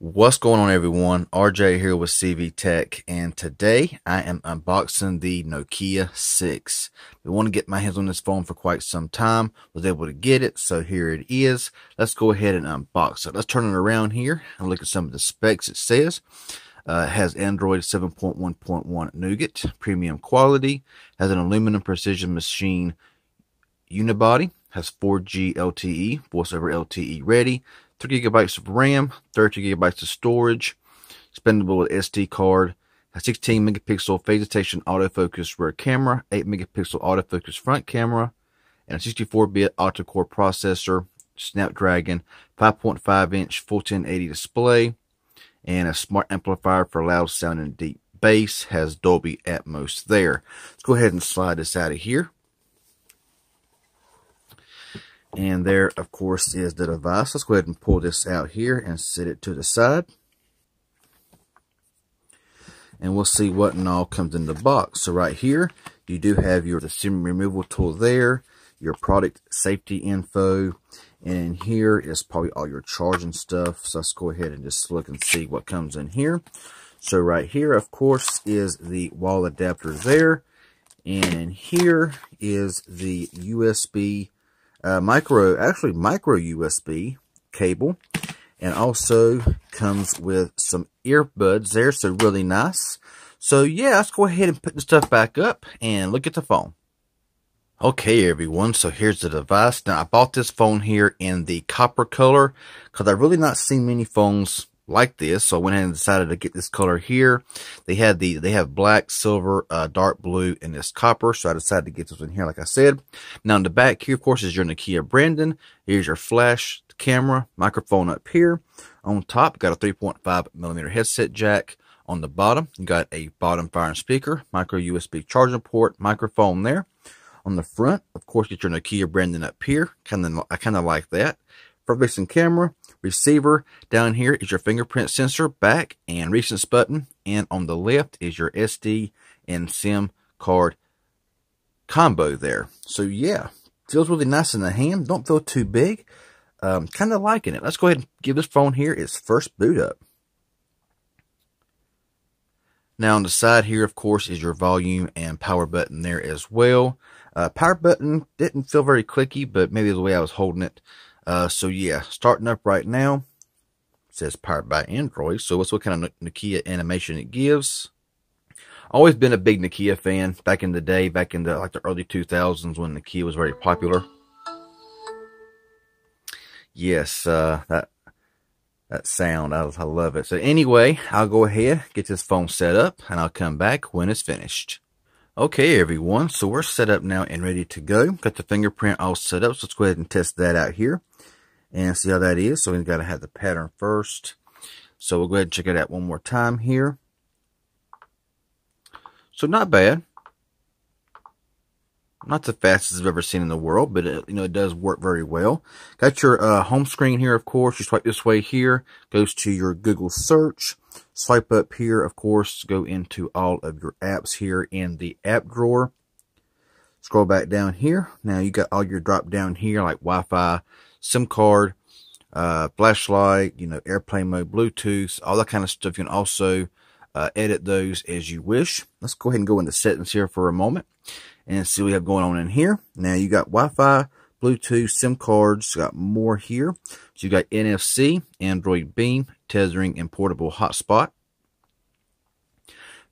What's going on, everyone? RJ here with CV Tech, and today I am unboxing the Nokia 6. I want to get my hands on this phone for quite some time. Was able to get it, so here it is. Let's go ahead and unbox it. Let's turn it around here and look at some of the specs. It says it has Android 7.1.1 Nougat, premium quality, has an aluminum precision machine unibody, has 4G LTE, voice over LTE ready, 3 gigabytes of RAM, 30 gigabytes of storage, expandable with SD card, a 16 megapixel phase detection autofocus rear camera, 8 megapixel autofocus front camera, and a 64-bit octa-core processor, Snapdragon, 5.5-inch full 1080 display, and a smart amplifier for loud sound and deep bass, has Dolby Atmos there. Let's go ahead and slide this out of here. And there, of course, is the device. Let's go ahead and pull this out here and set it to the side. And we'll see what and all comes in the box. So right here, you do have the SIM removal tool there, your product safety info, and in here is probably all your charging stuff. So let's go ahead and just look and see what comes in here. So right here, of course, is the wall adapter there. And here is the USB micro USB cable, and also comes with some earbuds there, so really nice. So yeah, let's go ahead and put the stuff back up and look at the phone. Okay, everyone, so here's the device. Now, I bought this phone here in the copper color because I've really not seen many phones like this, so I went ahead and decided to get this color here. They have black, silver, dark blue, and this copper, so I decided to get this one here, like I said. Now in the back here, of course, is your Nokia branding. Here's your flash camera, microphone up here. On top, got a 3.5mm headset jack. On the bottom, you got a bottom firing speaker, micro USB charging port, microphone there. On the front, of course, get your Nokia branding up here. I kind of like that. Front-facing camera, receiver. Down here is your fingerprint sensor, back and recents button, and on the left is your SD and SIM card combo there. So yeah, feels really nice in the hand. Don't feel too big. Kind of liking it. Let's go ahead and give this phone here its first boot up. Now on the side here, of course, is your volume and power button there as well. Power button didn't feel very clicky, but maybe the way I was holding it. So yeah, starting up right now. It says powered by Android. So let's look what kind of Nokia animation it gives. Always been a big Nokia fan back in the day, back in the early 2000s when Nokia was very popular. Yes, that sound, I love it. So anyway, I'll go ahead, get this phone set up, and I'll come back when it's finished. Okay, everyone, so we're set up now and ready to go. Got the fingerprint all set up, so let's go ahead and test that out here and see how that is. So we've got to have the pattern first. So we'll go ahead and check it out one more time here. So not bad. Not the fastest I've ever seen in the world, but it does work very well. Got your home screen here, of course. You swipe this way here, goes to your Google search. Swipe up here, of course, go into all of your apps here in the app drawer. Scroll back down here. Now you got all your drop down here like Wi-Fi, SIM card, flashlight, airplane mode, Bluetooth, all that kind of stuff. You can also edit those as you wish. Let's go ahead and go into settings here for a moment and see what we have going on in here. Now you got Wi-Fi, Bluetooth, SIM cards, got more here. So you got NFC, Android Beam, tethering, and portable hotspot.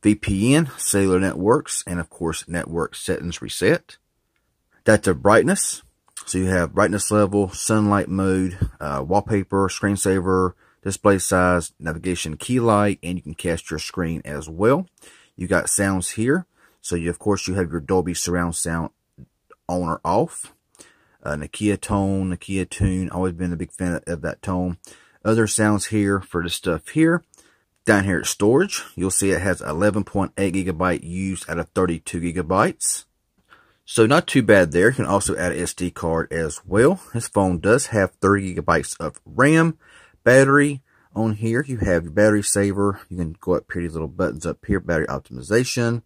VPN, cellular networks, and of course network settings reset. Data brightness. So you have brightness level, sunlight mode, wallpaper, screensaver, display size, navigation key light, and you can cast your screen as well. You got sounds here. So you have your Dolby surround sound on or off. Nokia tone, Nokia tune, always been a big fan of that tone. Other sounds here for the stuff here. Down here at storage, you'll see it has 11.8 gigabyte used out of 32 gigabytes. So not too bad there. You can also add an SD card as well. This phone does have 30 gigabytes of RAM. Battery on here, you have your battery saver. You can go up here, these little buttons up here, battery optimization,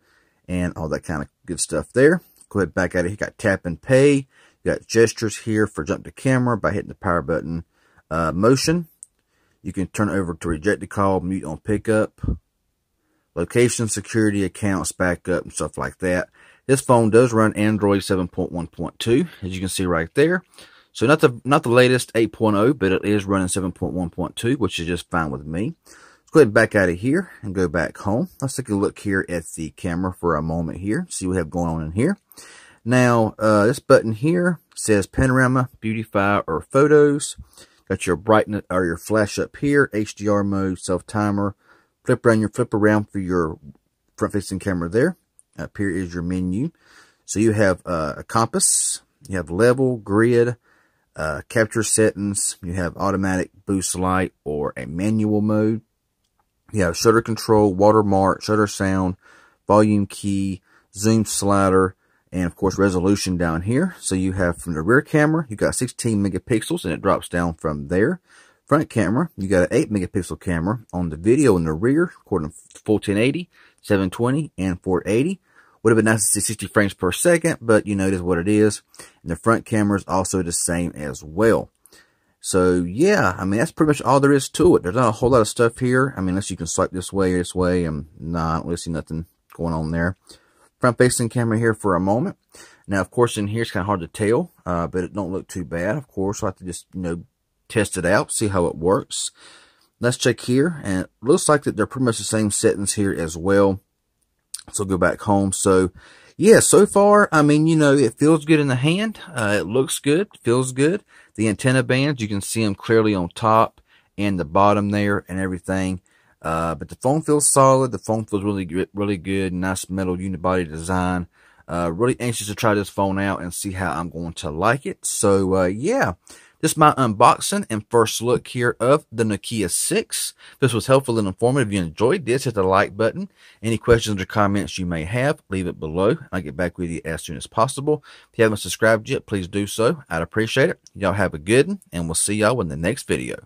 and all that kind of good stuff there. Go ahead back at it. You got tap and pay. You got gestures here for jump to camera by hitting the power button. Motion. You can turn it over to reject a call, mute on pickup, location, security, accounts, backup, and stuff like that. This phone does run Android 7.1.2, as you can see right there. So not the latest 8.0, but it is running 7.1.2, which is just fine with me. Let's go ahead and back out of here and go back home. Let's take a look here at the camera for a moment here, see what we have going on in here. Now, this button here says panorama, beautify, or photos. Got your brightness or your flash up here, HDR mode, self timer. Flip around for your front facing camera there. Up here is your menu. So you have a compass, you have level, grid, capture settings, you have automatic boost light or a manual mode. You have shutter control, watermark, shutter sound, volume key, zoom slider, and of course resolution down here. So you have from the rear camera, you got 16 megapixels and it drops down from there. Front camera, you got an 8 megapixel camera. On the video in the rear, recording full 1080, 720, and 480. Would have been nice to see 60 frames per second, but you know it is what it is. And the front camera is also the same as well. So yeah, I mean that's pretty much all there is to it. There's not a whole lot of stuff here. I mean, unless you can swipe this way, and nah, I don't really see nothing going on there. Front facing camera here for a moment. Now, of course, in here it's kind of hard to tell, but it don't look too bad. Of course, we'll have to just test it out, see how it works. Let's check here, and it looks like that they're pretty much the same settings here as well. So go back home. So yeah, so far, I mean, it feels good in the hand. It looks good, feels good. The antenna bands, you can see them clearly on top and the bottom there and everything. But the phone feels solid. The phone feels really good. Nice metal unibody design. Really anxious to try this phone out and see how I'm going to like it. So yeah, this is my unboxing and first look here of the Nokia 6. If this was helpful and informative, if you enjoyed this, hit the like button. Any questions or comments you may have, leave it below. I'll get back with you as soon as possible. If you haven't subscribed yet, please do so. I'd appreciate it. Y'all have a good one, and we'll see y'all in the next video.